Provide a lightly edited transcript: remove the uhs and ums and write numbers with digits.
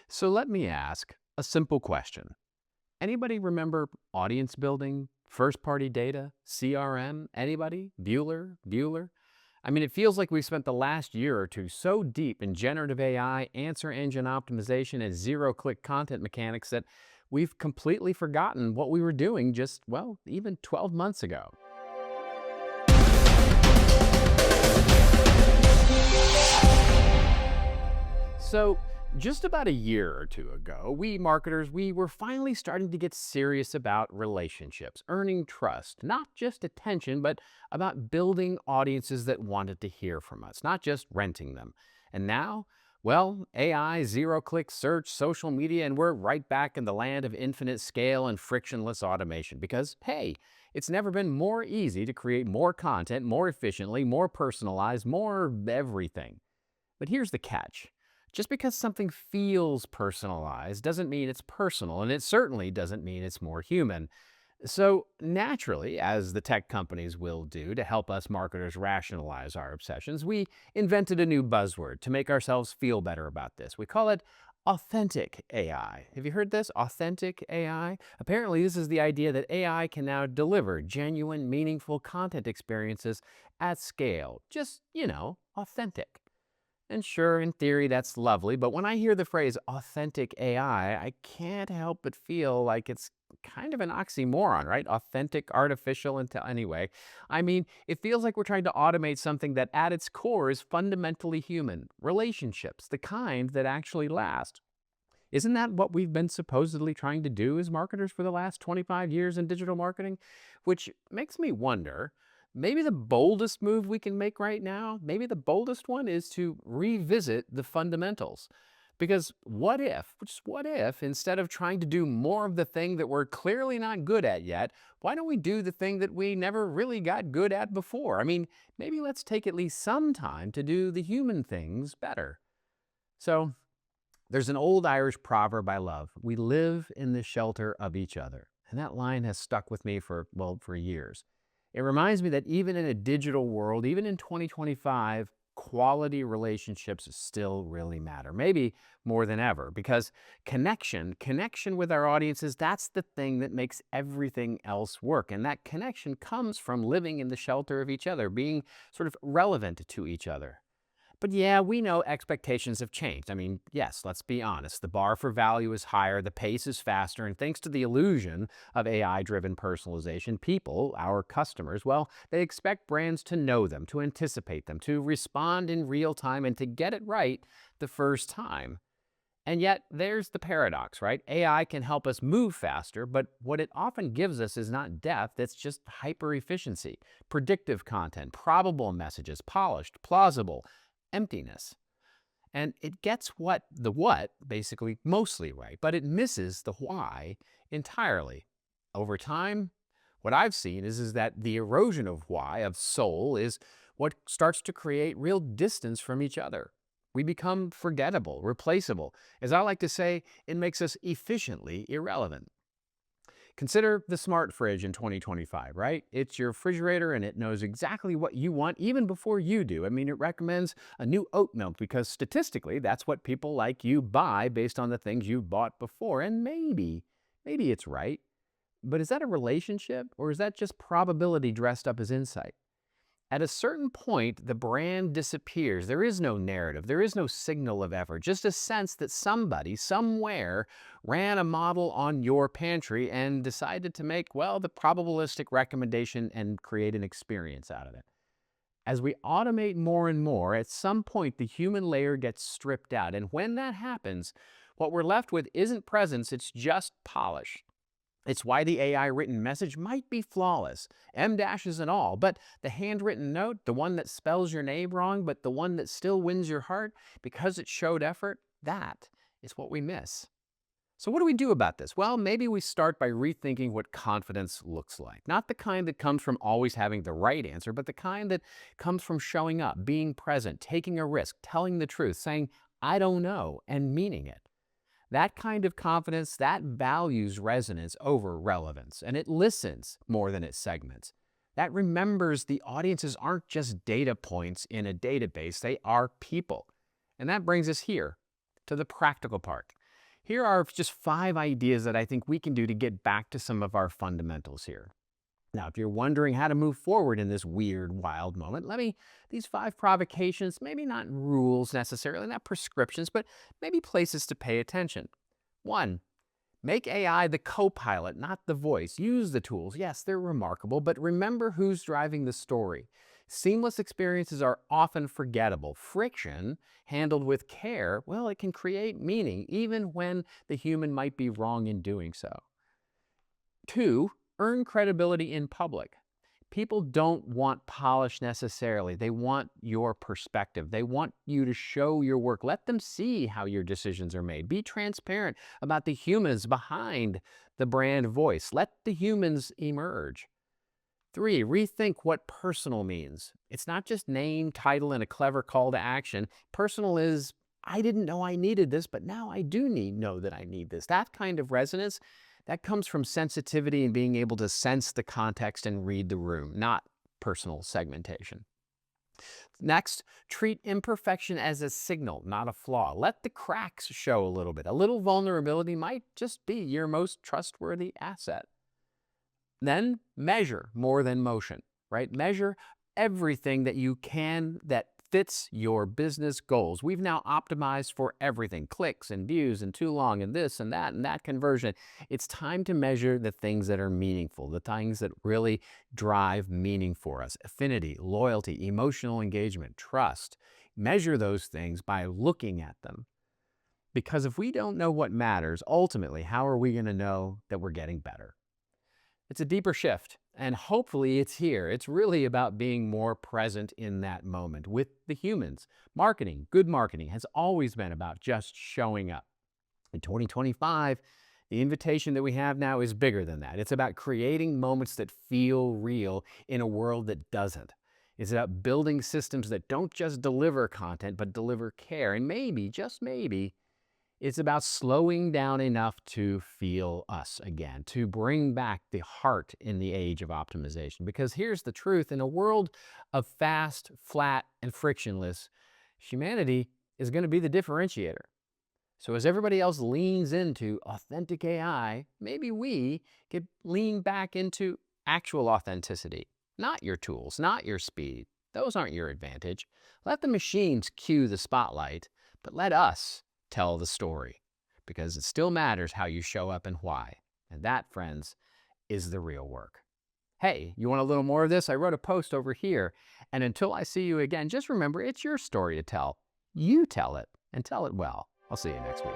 So let me ask a simple question. Anybody remember audience building, first party data, CRM? Anybody? Bueller? I mean, it feels like we've spent the last year or two so deep in generative AI, answer engine optimization, and zero click content mechanics that we've completely forgotten what we were doing just, well, even 12 months ago. So, just about a year or two ago, we marketers, we were finally starting to get serious about relationships, earning trust, not just attention, but about building audiences that wanted to hear from us, not just renting them. And now, well, AI, zero click search, social media, and we're right back in the land of infinite scale and frictionless automation because, hey, it's never been more easy to create more content more efficiently, more personalized, more everything. But here's the catch. Just because something feels personalized doesn't mean it's personal, and it certainly doesn't mean it's more human. So, naturally, as the tech companies will do to help us marketers rationalize our obsessions, we invented a new buzzword to make ourselves feel better about this. We call it authentic AI. Have you heard this? Authentic AI? Apparently, this is the idea that AI can now deliver genuine, meaningful content experiences at scale. Just, authentic. And sure, in theory, that's lovely, but when I hear the phrase authentic AI, I can't help but feel like it's kind of an oxymoron, right? Authentic, artificial, anyway. I mean, it feels like we're trying to automate something that at its core is fundamentally human relationships, the kind that actually last. Isn't that what we've been supposedly trying to do as marketers for the last 25 years in digital marketing? Which makes me wonder, maybe the boldest move we can make right now, maybe the boldest one is to revisit the fundamentals. Because what if, instead of trying to do more of the thing that we're clearly not good at yet, why don't we do the thing that we never really got good at before? I mean, maybe let's take at least some time to do the human things better. So, there's an old Irish proverb I love. We live in the shelter of each other. And that line has stuck with me for, well, for years. It reminds me that even in a digital world, even in 2025, quality relationships still really matter. Maybe more than ever, because connection with our audiences, that's the thing that makes everything else work. And that connection comes from living in the shelter of each other, being sort of relevant to each other. But yeah, we know expectations have changed. I mean, yes, let's be honest. The bar for value is higher, the pace is faster, and thanks to the illusion of AI driven personalization, people, our customers, well, they expect brands to know them, to anticipate them, to respond in real time, and to get it right the first time. And yet, there's the paradox, right? AI can help us move faster, but what it often gives us is not depth, it's just hyper efficiency, predictive content, probable messages, polished, plausible, emptiness. And it gets what basically mostly right, but it misses the why entirely. Over time, what I've seen is that the erosion of why, of soul, is what starts to create real distance from each other. We become forgettable, replaceable. As I like to say, it makes us efficiently irrelevant. Consider the smart fridge in 2025, right? It's your refrigerator and it knows exactly what you want even before you do. I mean, it recommends a new oat milk because statistically, that's what people like you buy based on the things you bought before. And maybe it's right. But is that a relationship or is that just probability dressed up as insight? At a certain point, the brand disappears. There is no narrative. There is no signal of effort. Just a sense that somebody, somewhere, ran a model on your pantry and decided to make, well, the probabilistic recommendation and create an experience out of it. As we automate more and more, at some point, the human layer gets stripped out. And when that happens, what we're left with isn't presence, it's just polish. It's why the AI written message might be flawless, M dashes and all, but the handwritten note, the one that spells your name wrong, but the one that still wins your heart because it showed effort, that is what we miss. So, what do we do about this? Well, maybe we start by rethinking what confidence looks like. Not the kind that comes from always having the right answer, but the kind that comes from showing up, being present, taking a risk, telling the truth, saying, I don't know, and meaning it. That kind of confidence, that values resonance over relevance, and it listens more than it segments. That remembers the audiences aren't just data points in a database, they are people. And that brings us here to the practical part. Here are just 5 ideas that I think we can do to get back to some of our fundamentals here. Now, if you're wondering how to move forward in this weird, wild moment, these 5 provocations, maybe not rules necessarily, not prescriptions, but maybe places to pay attention. One, make AI the co-pilot, not the voice. Use the tools. Yes, they're remarkable, but remember who's driving the story. Seamless experiences are often forgettable. Friction, handled with care, well, it can create meaning, even when the human might be wrong in doing so. Two, earn credibility in public. People don't want polish necessarily. They want your perspective. They want you to show your work. Let them see how your decisions are made. Be transparent about the humans behind the brand voice. Let the humans emerge. Three, rethink what personal means. It's not just name, title, and a clever call to action. Personal is, I didn't know I needed this, but now I do know that I need this. That kind of resonance, that comes from sensitivity and being able to sense the context and read the room, not personal segmentation. Next, treat imperfection as a signal, not a flaw. Let the cracks show a little bit. A little vulnerability might just be your most trustworthy asset. Then measure more than motion, right? Measure everything that you can that fits your business goals. We've now optimized for everything, clicks and views and too long and this and that conversion. It's time to measure the things that are meaningful, the things that really drive meaning for us. Affinity, loyalty, emotional engagement, trust. Measure those things by looking at them. Because if we don't know what matters, ultimately, how are we going to know that we're getting better? It's a deeper shift, and hopefully it's here. It's really about being more present in that moment with the humans. Marketing, good marketing, has always been about just showing up. In 2025, the invitation that we have now is bigger than that. It's about creating moments that feel real in a world that doesn't. It's about building systems that don't just deliver content, but deliver care. And maybe, just maybe, it's about slowing down enough to feel us again, to bring back the heart in the age of optimization. Because here's the truth, in a world of fast, flat, and frictionless, humanity is going to be the differentiator. So as everybody else leans into authentic AI, maybe we could lean back into actual authenticity. Not your tools, not your speed. Those aren't your advantage. Let the machines cue the spotlight, but let us tell the story, because it still matters how you show up and why. And that, friends, is the real work. Hey, you want a little more of this? I wrote a post over here. And until I see you again, just remember, it's your story to tell. You tell it, and tell it well. I'll see you next week.